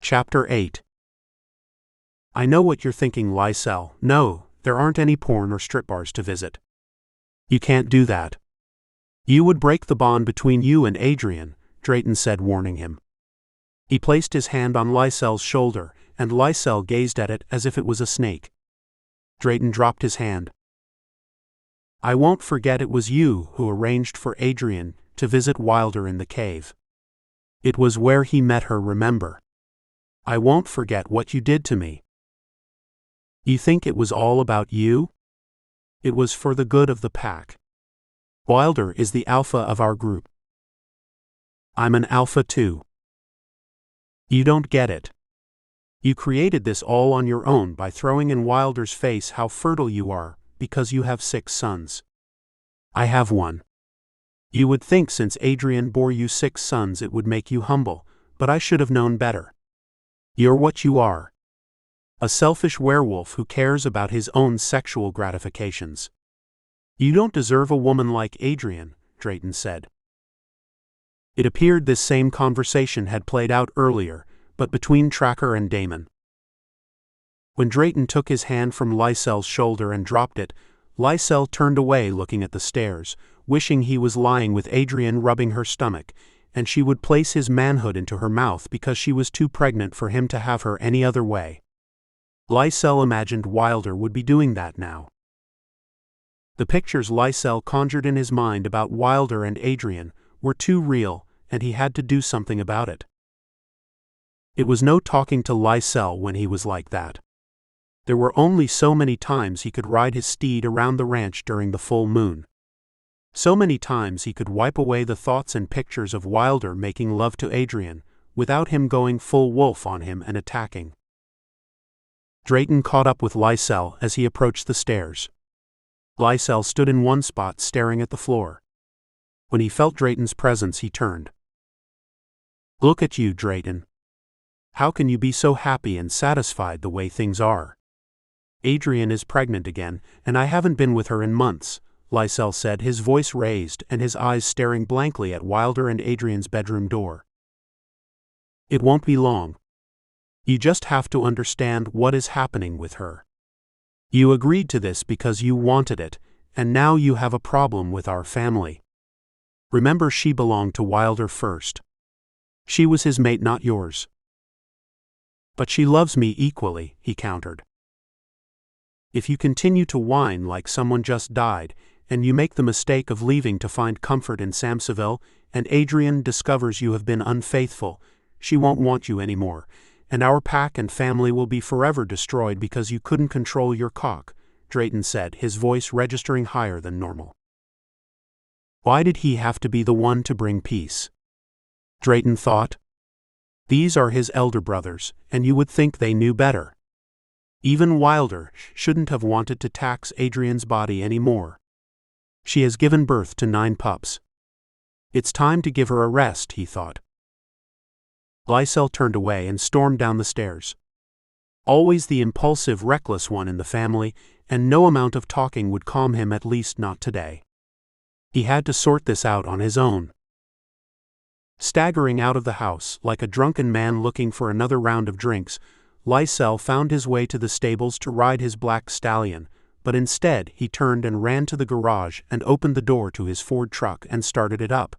Chapter 8. I know what you're thinking, Lycell. No, there aren't any porn or strip bars to visit. You can't do that. You would break the bond between you and Adrienne, Drayton said, warning him. He placed his hand on Lycell's shoulder, and Lycell gazed at it as if it was a snake. Drayton dropped his hand. I won't forget it was you who arranged for Adrienne to visit Wilder in the cave. It was where he met her, remember? I won't forget what you did to me. You think it was all about you? It was for the good of the pack. Wilder is the alpha of our group. I'm an alpha too. You don't get it. You created this all on your own by throwing in Wilder's face how fertile you are, because you have 6 sons. I have 1. You would think since Adrienne bore you 6 sons it would make you humble, but I should have known better. You're what you are. A selfish werewolf who cares about his own sexual gratifications. You don't deserve a woman like Adrienne, Drayton said. It appeared this same conversation had played out earlier, but between Tracker and Damon. When Drayton took his hand from Lycell's shoulder and dropped it, Lycell turned away looking at the stairs, wishing he was lying with Adrienne rubbing her stomach, and she would place his manhood into her mouth because she was too pregnant for him to have her any other way. Lycell imagined Wilder would be doing that now. The pictures Lycell conjured in his mind about Wilder and Adrienne were too real, and he had to do something about it. It was no talking to Lycell when he was like that. There were only so many times he could ride his steed around the ranch during the full moon. So many times he could wipe away the thoughts and pictures of Wilder making love to Adrienne, without him going full wolf on him and attacking. Drayton caught up with Lycell as he approached the stairs. Lycell stood in one spot staring at the floor. When he felt Drayton's presence he turned. Look at you, Drayton. How can you be so happy and satisfied the way things are? Adrienne is pregnant again, and I haven't been with her in months, Lycell said, his voice raised and his eyes staring blankly at Wilder and Adrienne's bedroom door. It won't be long. You just have to understand what is happening with her. You agreed to this because you wanted it, and now you have a problem with our family. Remember, she belonged to Wilder first. She was his mate, not yours. But she loves me equally, he countered. If you continue to whine like someone just died, and you make the mistake of leaving to find comfort in Samseville, and Adrienne discovers you have been unfaithful, she won't want you anymore, and our pack and family will be forever destroyed because you couldn't control your cock, Drayton said, his voice registering higher than normal. Why did he have to be the one to bring peace? Drayton thought. These are his elder brothers, and you would think they knew better. Even Wilder shouldn't have wanted to tax Adrienne's body anymore. She has given birth to 9 pups. It's time to give her a rest, he thought. Lycell turned away and stormed down the stairs. Always the impulsive, reckless one in the family, and no amount of talking would calm him, at least not today. He had to sort this out on his own. Staggering out of the house like a drunken man looking for another round of drinks, Lycell found his way to the stables to ride his black stallion, but instead he turned and ran to the garage and opened the door to his Ford truck and started it up.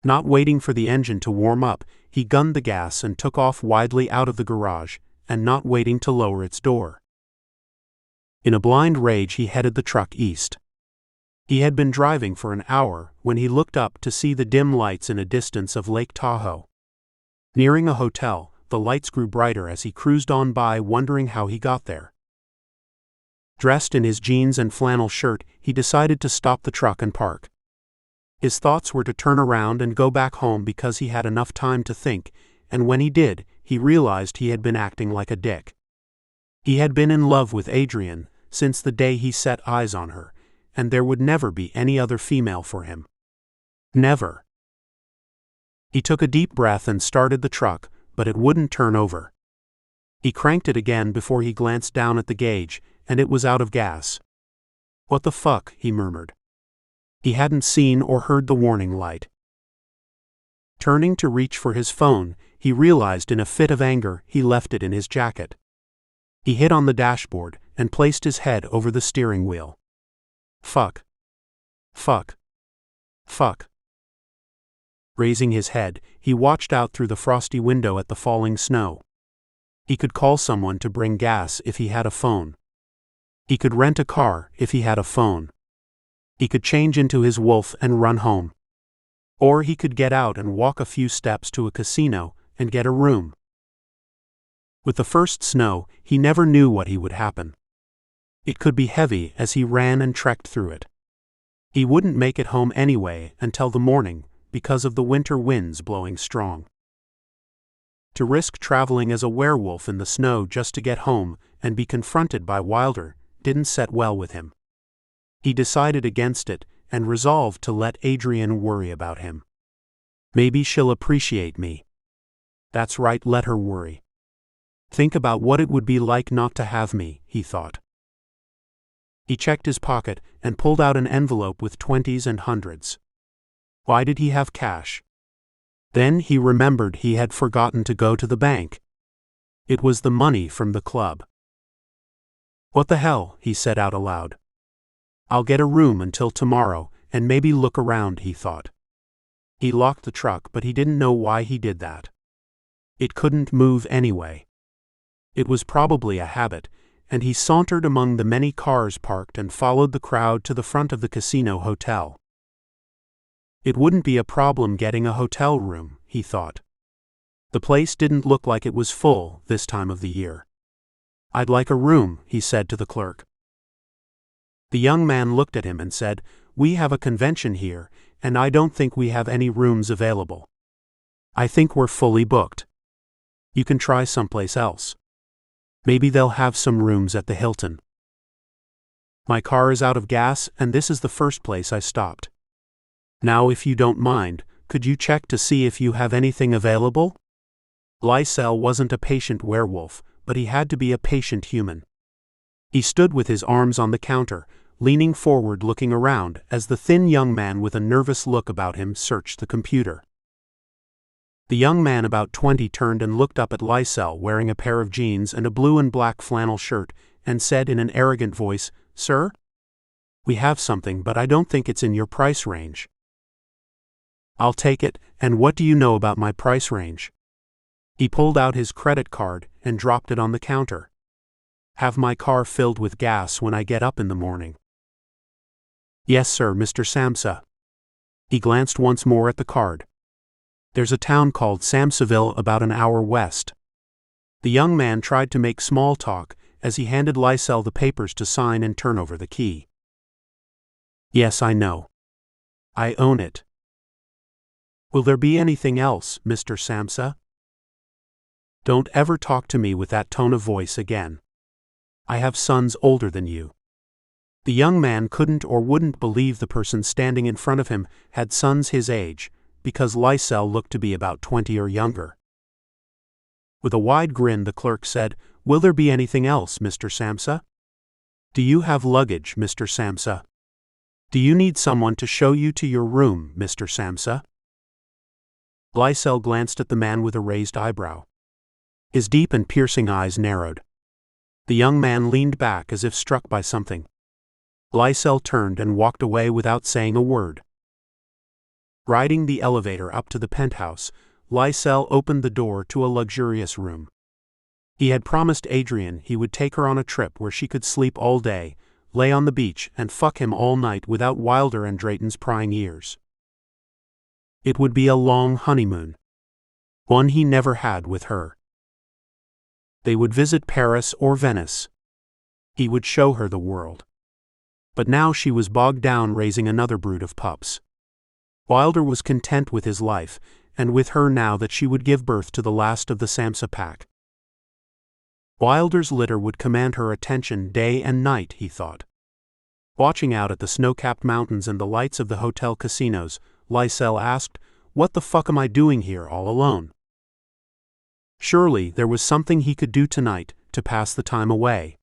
Not waiting for the engine to warm up, he gunned the gas and took off widely out of the garage, and not waiting to lower its door. In a blind rage he headed the truck east. He had been driving for an hour when he looked up to see the dim lights in a distance of Lake Tahoe. Nearing a hotel, the lights grew brighter as he cruised on by, wondering how he got there. Dressed in his jeans and flannel shirt, he decided to stop the truck and park. His thoughts were to turn around and go back home because he had enough time to think, and when he did, he realized he had been acting like a dick. He had been in love with Adrienne since the day he set eyes on her, and there would never be any other female for him. Never. He took a deep breath and started the truck, but it wouldn't turn over. He cranked it again before he glanced down at the gauge, and it was out of gas. What the fuck, he murmured. He hadn't seen or heard the warning light. Turning to reach for his phone, He realized in a fit of anger he left it in his jacket. He hit on the dashboard and placed his head over the steering wheel. Fuck. Fuck. Fuck. Raising his head, he watched out through the frosty window at the falling snow. He could call someone to bring gas if he had a phone. He could rent a car if he had a phone. He could change into his wolf and run home. Or he could get out and walk a few steps to a casino and get a room. With the first snow, he never knew what would happen. It could be heavy as he ran and trekked through it. He wouldn't make it home anyway until the morning because of the winter winds blowing strong. To risk traveling as a werewolf in the snow just to get home and be confronted by Wilder didn't set well with him. He decided against it and resolved to let Adrienne worry about him. Maybe she'll appreciate me. That's right, let her worry. Think about what it would be like not to have me, he thought. He checked his pocket and pulled out an envelope with 20s and 100s. Why did he have cash? Then he remembered he had forgotten to go to the bank. It was the money from the club. What the hell, he said out aloud. I'll get a room until tomorrow and maybe look around, he thought. He locked the truck, but he didn't know why he did that. It couldn't move anyway. It was probably a habit, and he sauntered among the many cars parked and followed the crowd to the front of the casino hotel. It wouldn't be a problem getting a hotel room, he thought. The place didn't look like it was full this time of the year. I'd like a room, he said to the clerk. The young man looked at him and said, We have a convention here, and I don't think we have any rooms available. I think we're fully booked. You can try someplace else. Maybe they'll have some rooms at the Hilton. My car is out of gas, and this is the first place I stopped. Now, if you don't mind, could you check to see if you have anything available? Lycell wasn't a patient werewolf, but he had to be a patient human. He stood with his arms on the counter, leaning forward looking around as the thin young man with a nervous look about him searched the computer. The young man about 20 turned and looked up at Lycell wearing a pair of jeans and a blue and black flannel shirt and said in an arrogant voice, Sir? We have something, but I don't think it's in your price range. I'll take it, and what do you know about my price range? He pulled out his credit card and dropped it on the counter. Have my car filled with gas when I get up in the morning. Yes, sir, Mr. Samsa. He glanced once more at the card. There's a town called Samsaville about an hour west. The young man tried to make small talk as he handed Lycell the papers to sign and turn over the key. Yes, I know. I own it. Will there be anything else, Mr. Samsa? Don't ever talk to me with that tone of voice again. I have sons older than you. The young man couldn't or wouldn't believe the person standing in front of him had sons his age, because Lycell looked to be about 20 or younger. With a wide grin, the clerk said, Will there be anything else, Mr. Samsa? Do you have luggage, Mr. Samsa? Do you need someone to show you to your room, Mr. Samsa? Lycell glanced at the man with a raised eyebrow. His deep and piercing eyes narrowed. The young man leaned back as if struck by something. Lycell turned and walked away without saying a word. Riding the elevator up to the penthouse, Lycell opened the door to a luxurious room. He had promised Adrienne he would take her on a trip where she could sleep all day, lay on the beach, and fuck him all night without Wilder and Drayton's prying ears. It would be a long honeymoon. One he never had with her. They would visit Paris or Venice. He would show her the world. But now she was bogged down raising another brood of pups. Wilder was content with his life, and with her now that she would give birth to the last of the Samsa pack. Wilder's litter would command her attention day and night, he thought. Watching out at the snow-capped mountains and the lights of the hotel casinos, Lycell asked, What the fuck am I doing here all alone? Surely there was something he could do tonight to pass the time away.